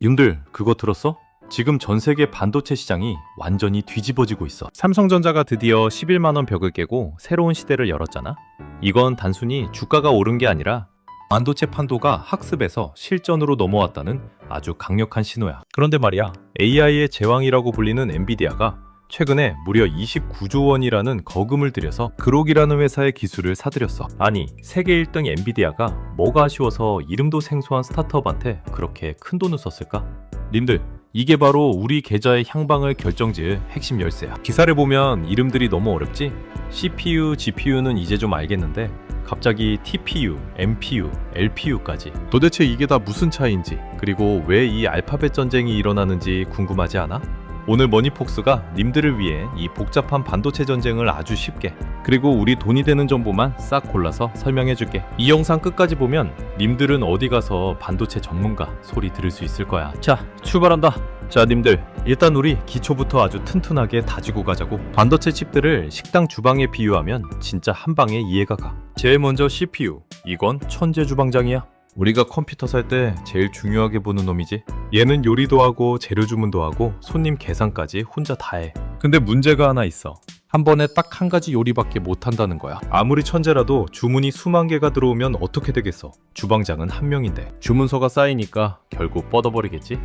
님들 그거 들었어? 지금 전 세계 반도체 시장이 완전히 뒤집어지고 있어. 삼성전자가 드디어 11만원 벽을 깨고 새로운 시대를 열었잖아. 이건 단순히 주가가 오른 게 아니라 반도체 판도가 학습에서 실전으로 넘어왔다는 아주 강력한 신호야. 그런데 말이야, AI의 제왕이라고 불리는 엔비디아가 최근에 무려 29조 원이라는 거금을 들여서 그록이라는 회사의 기술을 사들였어. 아니, 세계 1등 엔비디아가 뭐가 아쉬워서 이름도 생소한 스타트업한테 그렇게 큰 돈을 썼을까? 님들, 이게 바로 우리 계좌의 향방을 결정지을 핵심 열쇠야. 기사를 보면 이름들이 너무 어렵지? CPU, GPU는 이제 좀 알겠는데 갑자기 TPU, MPU, LPU까지. 도대체 이게 다 무슨 차이인지, 그리고 왜 이 알파벳 전쟁이 일어나는지 궁금하지 않아? 오늘 머니폭스가 님들을 위해 이 복잡한 반도체 전쟁을 아주 쉽게, 그리고 우리 돈이 되는 정보만 싹 골라서 설명해줄게. 이 영상 끝까지 보면 님들은 어디 가서 반도체 전문가 소리 들을 수 있을 거야. 자, 출발한다. 자, 님들, 일단 우리 기초부터 아주 튼튼하게 다지고 가자고. 반도체 칩들을 식당 주방에 비유하면 진짜 한 방에 이해가 가. 제일 먼저 CPU. 이건 천재 주방장이야. 우리가 컴퓨터 살 때 제일 중요하게 보는 놈이지. 얘는 요리도 하고 재료 주문도 하고 손님 계산까지 혼자 다 해. 근데 문제가 하나 있어. 한 번에 딱 한 가지 요리밖에 못 한다는 거야. 아무리 천재라도 주문이 수만 개가 들어오면 어떻게 되겠어. 주방장은 한 명인데 주문서가 쌓이니까 결국 뻗어버리겠지.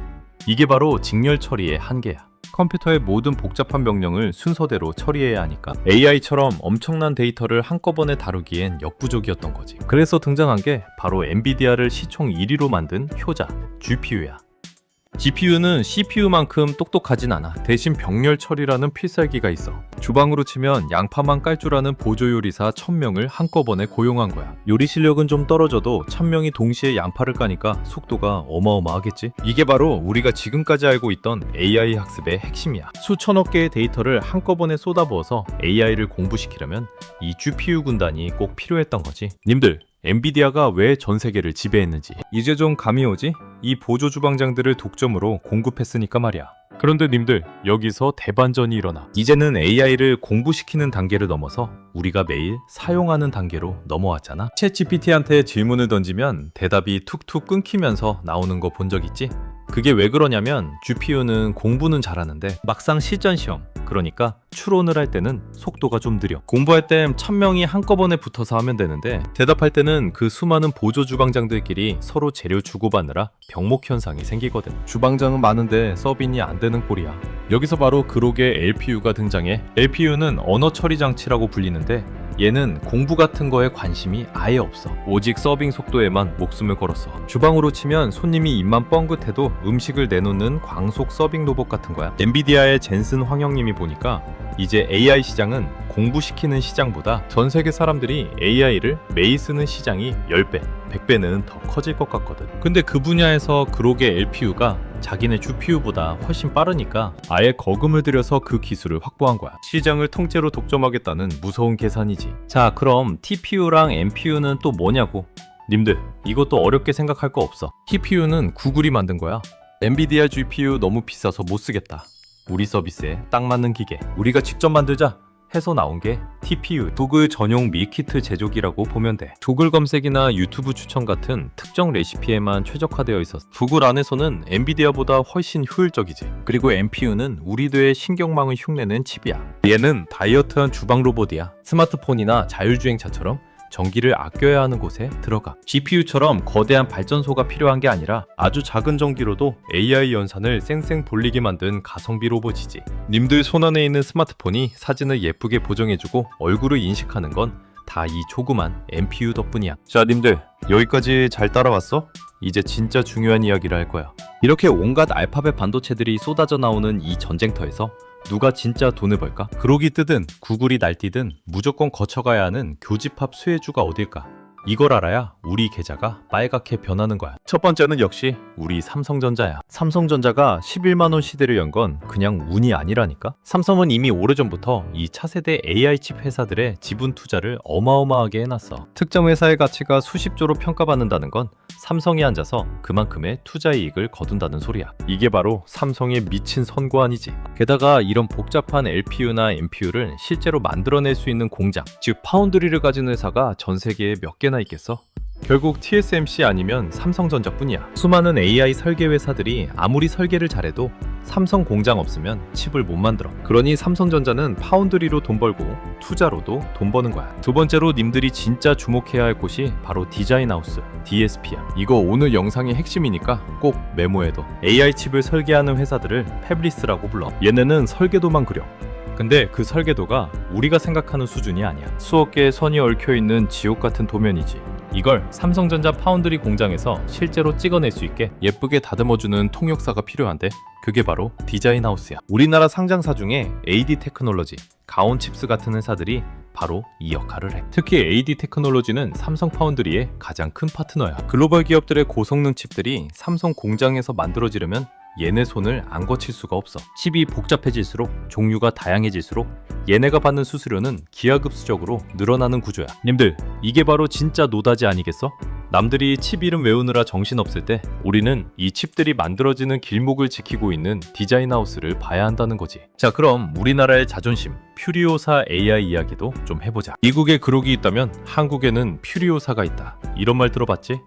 이게 바로 직렬 처리의 한계야. 컴퓨터의 모든 복잡한 명령을 순서대로 처리해야 하니까 AI처럼 엄청난 데이터를 한꺼번에 다루기엔 역부족이었던 거지. 그래서 등장한 게 바로 엔비디아를 시총 1위로 만든 효자, GPU야. GPU는 CPU만큼 똑똑하진 않아. 대신 병렬 처리라는 필살기가 있어. 주방으로 치면 양파만 깔 줄 아는 보조요리사 1000명을 한꺼번에 고용한 거야. 요리 실력은 좀 떨어져도 1000명이 동시에 양파를 까니까 속도가 어마어마하겠지. 이게 바로 우리가 지금까지 알고 있던 AI 학습의 핵심이야. 수천억 개의 데이터를 한꺼번에 쏟아부어서 AI를 공부시키려면 이 GPU 군단이 꼭 필요했던 거지. 님들, 엔비디아가 왜 전 세계를 지배했는지 이제 좀 감이 오지? 이 보조 주방장들을 독점으로 공급했으니까 말이야. 그런데 님들, 여기서 대반전이 일어나. 이제는 AI를 공부시키는 단계를 넘어서 우리가 매일 사용하는 단계로 넘어왔잖아. 챗GPT한테 질문을 던지면 대답이 툭툭 끊기면서 나오는 거 본 적 있지? 그게 왜 그러냐면 GPU는 공부는 잘하는데 막상 실전 시험, 그러니까 추론을 할 때는 속도가 좀 느려. 공부할 땐 1000명이 한꺼번에 붙어서 하면 되는데 대답할 때는 그 수많은 보조 주방장들끼리 서로 재료 주고받느라 병목 현상이 생기거든. 주방장은 많은데 서빙이 안 되는 꼴이야. 여기서 바로 그록의 LPU가 등장해. LPU는 언어 처리 장치라고 불리는데 얘는 공부 같은 거에 관심이 아예 없어. 오직 서빙 속도에만 목숨을 걸었어. 주방으로 치면 손님이 입만 뻥긋해도 음식을 내놓는 광속 서빙 로봇 같은 거야. 엔비디아의 젠슨 황영님이 보니까 이제 AI 시장은 공부시키는 시장보다 전 세계 사람들이 AI를 매일 쓰는 시장이 10배, 100배는 더 커질 것 같거든. 근데 그 분야에서 그록의 LPU가 자기네 GPU보다 훨씬 빠르니까 아예 거금을 들여서 그 기술을 확보한 거야. 시장을 통째로 독점하겠다는 무서운 계산이지. 자, 그럼 TPU랑 MPU는 또 뭐냐고. 님들, 이것도 어렵게 생각할 거 없어. TPU는 구글이 만든 거야. 엔비디아 GPU 너무 비싸서 못 쓰겠다. 우리 서비스에 딱 맞는 기계 우리가 직접 만들자 해서 나온 게 TPU, 구글 전용 밀키트 제조기라고 보면 돼. 구글 검색이나 유튜브 추천 같은 특정 레시피에만 최적화되어 있었어. 구글 안에서는 엔비디아보다 훨씬 효율적이지. 그리고 MPU는 우리 뇌의 신경망을 흉내낸 칩이야. 얘는 다이어트한 주방 로봇이야. 스마트폰이나 자율주행차처럼 전기를 아껴야 하는 곳에 들어가. GPU처럼 거대한 발전소가 필요한 게 아니라 아주 작은 전기로도 AI 연산을 쌩쌩 돌리게 만든 가성비 로봇이지. 님들 손안에 있는 스마트폰이 사진을 예쁘게 보정해주고 얼굴을 인식하는 건 다 이 조그만 MPU 덕분이야. 자, 님들, 여기까지 잘 따라왔어? 이제 진짜 중요한 이야기를 할 거야. 이렇게 온갖 알파벳 반도체들이 쏟아져 나오는 이 전쟁터에서 누가 진짜 돈을 벌까? 그록이 뜨든 구글이 날뛰든 무조건 거쳐가야 하는 교집합 수혜주가 어딜까? 이걸 알아야 우리 계좌가 빨갛게 변하는 거야. 첫 번째는 역시 우리 삼성전자야. 삼성전자가 11만원 시대를 연 건 그냥 운이 아니라니까? 삼성은 이미 오래전부터 이 차세대 AI 칩 회사들의 지분 투자를 어마어마하게 해놨어. 특정 회사의 가치가 수십조로 평가받는다는 건 삼성이 앉아서 그만큼의 투자 이익을 거둔다는 소리야. 이게 바로 삼성의 미친 선고안이지. 게다가 이런 복잡한 LPU나 MPU를 실제로 만들어낼 수 있는 공장, 즉 파운드리를 가진 회사가 전 세계에 몇 개나 있겠어? 결국 TSMC 아니면 삼성전자뿐이야. 수많은 AI 설계 회사들이 아무리 설계를 잘해도 삼성 공장 없으면 칩을 못 만들어. 그러니 삼성전자는 파운드리로 돈 벌고 투자로도 돈 버는 거야. 두 번째로 님들이 진짜 주목해야 할 곳이 바로 디자인하우스, DSP야. 이거 오늘 영상의 핵심이니까 꼭 메모해둬. AI 칩을 설계하는 회사들을 패블리스라고 불러. 얘네는 설계도만 그려. 근데 그 설계도가 우리가 생각하는 수준이 아니야. 수억 개의 선이 얽혀있는 지옥 같은 도면이지. 이걸 삼성전자 파운드리 공장에서 실제로 찍어낼 수 있게 예쁘게 다듬어주는 통역사가 필요한데 그게 바로 디자인하우스야. 우리나라 상장사 중에 AD 테크놀로지, 가온칩스 같은 회사들이 바로 이 역할을 해. 특히 AD 테크놀로지는 삼성 파운드리의 가장 큰 파트너야. 글로벌 기업들의 고성능 칩들이 삼성 공장에서 만들어지려면 얘네 손을 안 거칠 수가 없어. 칩이 복잡해질수록 종류가 다양해질수록 얘네가 받는 수수료는 기하급수적으로 늘어나는 구조야. 님들, 이게 바로 진짜 노다지 아니겠어? 남들이 칩 이름 외우느라 정신없을 때 우리는 이 칩들이 만들어지는 길목을 지키고 있는 디자인하우스를 봐야 한다는 거지. 자, 그럼 우리나라의 자존심 퓨리오사 AI 이야기도 좀 해보자. 미국에 그룹이 있다면 한국에는 퓨리오사가 있다. 이런 말 들어봤지?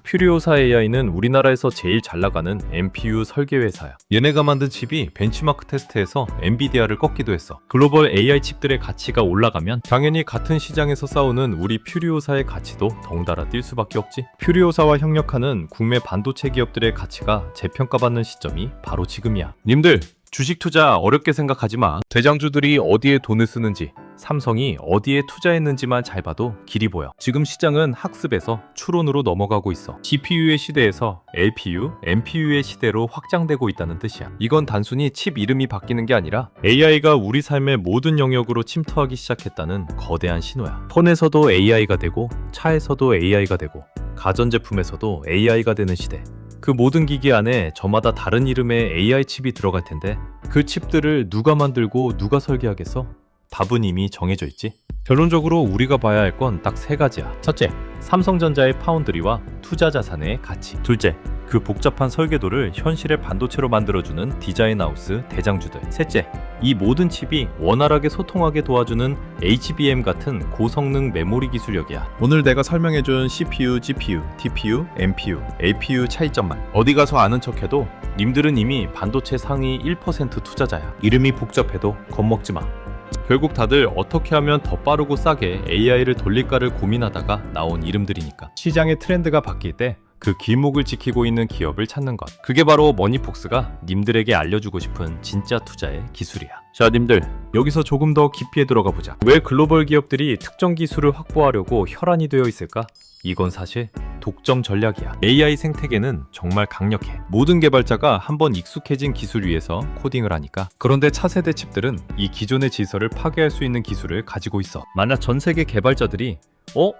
퓨리오사 AI는 우리나라에서 제일 잘 나가는 NPU 설계 회사야. 얘네가 만든 칩이 벤치마크 테스트에서 엔비디아를 꺾기도 했어. 글로벌 AI 칩들의 가치가 올라가면 당연히 같은 시장에서 싸우는 우리 퓨리오사의 가치도 덩달아 뛸 수밖에 없지. 퓨리오사와 협력하는 국내 반도체 기업들의 가치가 재평가받는 시점이 바로 지금이야. 님들, 주식 투자 어렵게 생각하지 마. 대장주들이 어디에 돈을 쓰는지, 삼성이 어디에 투자했는지만 잘 봐도 길이 보여. 지금 시장은 학습에서 추론으로 넘어가고 있어. GPU의 시대에서 LPU, NPU의 시대로 확장되고 있다는 뜻이야. 이건 단순히 칩 이름이 바뀌는 게 아니라 AI가 우리 삶의 모든 영역으로 침투하기 시작했다는 거대한 신호야. 폰에서도 AI가 되고 차에서도 AI가 되고 가전제품에서도 AI가 되는 시대. 그 모든 기기 안에 저마다 다른 이름의 AI 칩이 들어갈 텐데 그 칩들을 누가 만들고 누가 설계하겠어? 답은 이미 정해져 있지. 결론적으로 우리가 봐야 할 건 딱 세 가지야. 첫째, 삼성전자의 파운드리와 투자 자산의 가치. 둘째, 그 복잡한 설계도를 현실의 반도체로 만들어주는 디자인하우스 대장주들. 셋째, 이 모든 칩이 원활하게 소통하게 도와주는 HBM 같은 고성능 메모리 기술력이야. 오늘 내가 설명해준 CPU, GPU, TPU, NPU, APU 차이점만 어디 가서 아는 척해도 님들은 이미 반도체 상위 1% 투자자야. 이름이 복잡해도 겁먹지 마. 결국 다들 어떻게 하면 더 빠르고 싸게 AI를 돌릴까를 고민하다가 나온 이름들이니까. 시장의 트렌드가 바뀔 때 그 길목을 지키고 있는 기업을 찾는 것. 그게 바로 머니폭스가 님들에게 알려주고 싶은 진짜 투자의 기술이야. 자, 님들, 여기서 조금 더 깊이에 들어가 보자. 왜 글로벌 기업들이 특정 기술을 확보하려고 혈안이 되어 있을까? 이건 사실 독점 전략이야. AI 생태계는 정말 강력해. 모든 개발자가 한번 익숙해진 기술 위에서 코딩을 하니까. 그런데 차세대 칩들은 이 기존의 질서를 파괴할 수 있는 기술을 가지고 있어. 만약 전 세계 개발자들이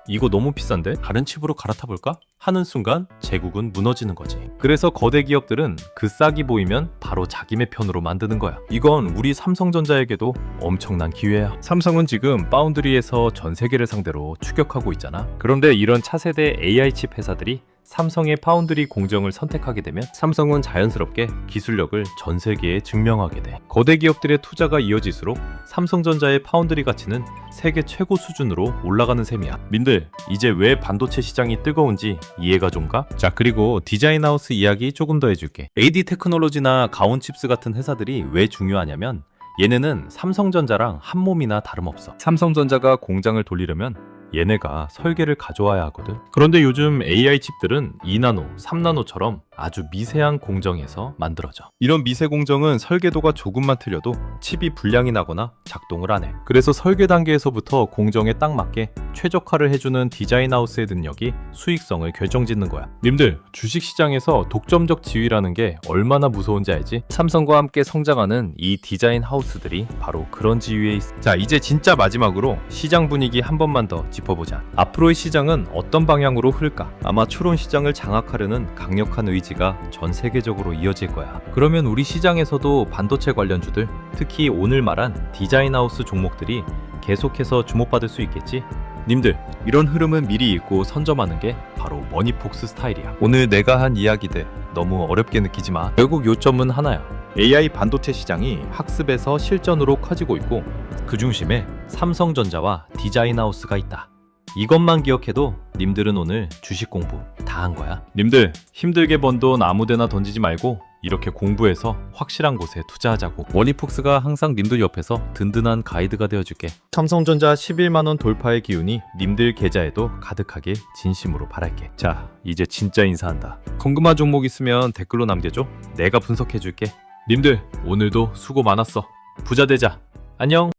이거 너무 비싼데? 다른 칩으로 갈아타볼까? 하는 순간 제국은 무너지는 거지. 그래서 거대 기업들은 그 싹이 보이면 바로 자기네 편으로 만드는 거야. 이건 우리 삼성전자에게도 엄청난 기회야. 삼성은 지금 파운드리에서 전 세계를 상대로 추격하고 있잖아. 그런데 이런 차세대 AI 칩 회사들이 삼성의 파운드리 공정을 선택하게 되면 삼성은 자연스럽게 기술력을 전 세계에 증명하게 돼. 거대 기업들의 투자가 이어질수록 삼성전자의 파운드리 가치는 세계 최고 수준으로 올라가는 셈이야. 민들, 이제 왜 반도체 시장이 뜨거운지 이해가 좀 가? 자, 그리고 디자인하우스 이야기 조금 더 해줄게. AD 테크놀로지나 가온칩스 같은 회사들이 왜 중요하냐면 얘네는 삼성전자랑 한 몸이나 다름없어. 삼성전자가 공장을 돌리려면 얘네가 설계를 가져와야 하거든. 그런데 요즘 AI 칩들은 2나노, 3나노처럼 아주 미세한 공정에서 만들어져. 이런 미세 공정은 설계도가 조금만 틀려도 칩이 불량이 나거나 작동을 안 해. 그래서 설계 단계에서부터 공정에 딱 맞게 최적화를 해주는 디자인하우스의 능력이 수익성을 결정짓는 거야. 님들, 주식시장에서 독점적 지위라는 게 얼마나 무서운지 알지? 삼성과 함께 성장하는 이 디자인하우스들이 바로 그런 지위에 있어. 자, 이제 진짜 마지막으로 시장 분위기 한 번만 더 짚어보자. 앞으로의 시장은 어떤 방향으로 흐를까? 아마 추론 시장을 장악하려는 강력한 의지가 전 세계적으로 이어질 거야. 그러면 우리 시장에서도 반도체 관련주들, 특히 오늘 말한 디자인하우스 종목들이 계속해서 주목받을 수 있겠지? 님들, 이런 흐름은 미리 읽고 선점하는 게 바로 머니폭스 스타일이야. 오늘 내가 한 이야기들 너무 어렵게 느끼지 마. 결국 요점은 하나야. AI 반도체 시장이 학습에서 실전으로 커지고 있고 그 중심에 삼성전자와 디자인하우스가 있다. 이것만 기억해도 님들은 오늘 주식 공부 다 한 거야. 님들 힘들게 번 돈 아무데나 던지지 말고 이렇게 공부해서 확실한 곳에 투자하자고. 원익폭스가 항상 님들 옆에서 든든한 가이드가 되어줄게. 삼성전자 11만원 돌파의 기운이 님들 계좌에도 가득하길 진심으로 바랄게. 자, 이제 진짜 인사한다. 궁금한 종목 있으면 댓글로 남겨줘. 내가 분석해줄게. 님들 오늘도 수고 많았어. 부자 되자. 안녕.